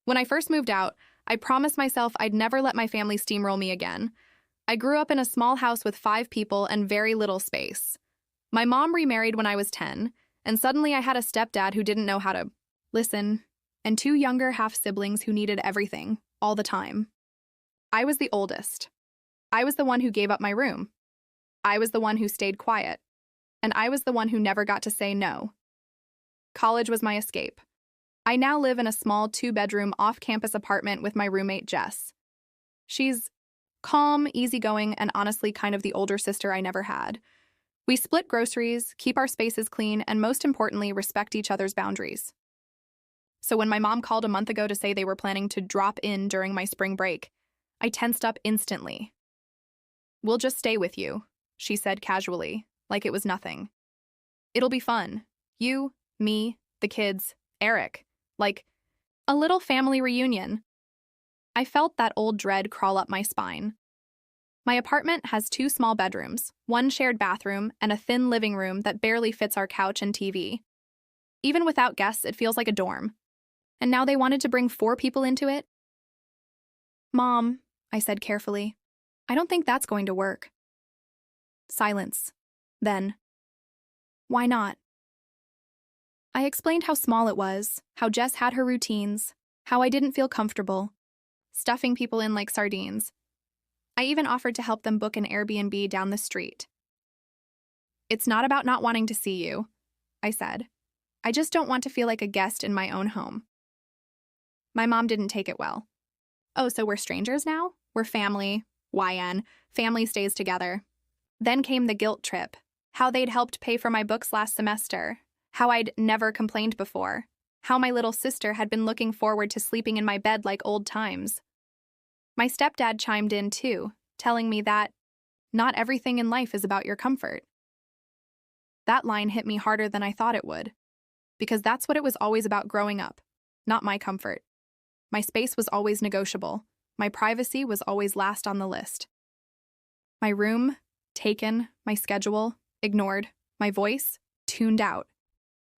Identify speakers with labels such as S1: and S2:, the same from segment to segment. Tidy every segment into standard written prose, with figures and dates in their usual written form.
S1: When I first moved out, I promised myself I'd never let my family steamroll me again. I grew up in a small house with 5 people and very little space. My mom remarried when I was 10, and suddenly I had a stepdad who didn't know how to listen, and 2 younger half-siblings who needed everything, all the time. I was the oldest. I was the one who gave up my room. I was the one who stayed quiet. And I was the one who never got to say no. College was my escape. I now live in a small 2-bedroom off-campus apartment with my roommate, Jess. She's calm, easygoing, and honestly kind of the older sister I never had. We split groceries, keep our spaces clean, and most importantly, respect each other's boundaries. So when my mom called a month ago to say they were planning to drop in during my spring break, I tensed up instantly. "We'll just stay with you," she said casually, like it was nothing. "It'll be fun. You, me, the kids, Eric. Like a little family reunion." I felt that old dread crawl up my spine. My apartment has 2 small bedrooms, 1 shared bathroom, and a thin living room that barely fits our couch and TV. Even without guests, it feels like a dorm. And now they wanted to bring 4 people into it? "Mom," I said carefully, "I don't think that's going to work." Silence. Then, "Why not?" I explained how small it was, how Jess had her routines, how I didn't feel comfortable, stuffing people in like sardines. I even offered to help them book an Airbnb down the street. "It's not about not wanting to see you," I said. "I just don't want to feel like a guest in my own home." My mom didn't take it well. "Oh, so we're strangers now? We're family. YN. Family stays together." Then came the guilt trip. How they'd helped pay for my books last semester. How I'd never complained before. How my little sister had been looking forward to sleeping in my bed like old times. My stepdad chimed in too, telling me that not everything in life is about your comfort. That line hit me harder than I thought it would, because that's what it was always about growing up, not my comfort. My space was always negotiable. My privacy was always last on the list. My room, taken, my schedule, ignored, my voice, tuned out.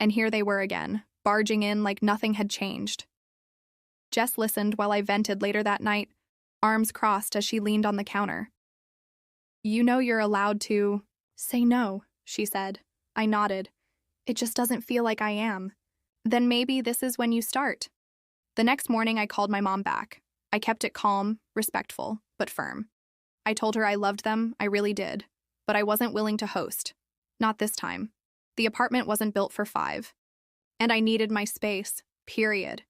S1: And here they were again, barging in like nothing had changed. Jess listened while I vented later that night, arms crossed as she leaned on the counter. "You know you're allowed to say no," she said. I nodded. "It just doesn't feel like I am." "Then maybe this is when you start." The next morning, I called my mom back. I kept it calm, respectful, but firm. I told her I loved them, I really did, but I wasn't willing to host. Not this time. The apartment wasn't built for 5. And I needed my space, period.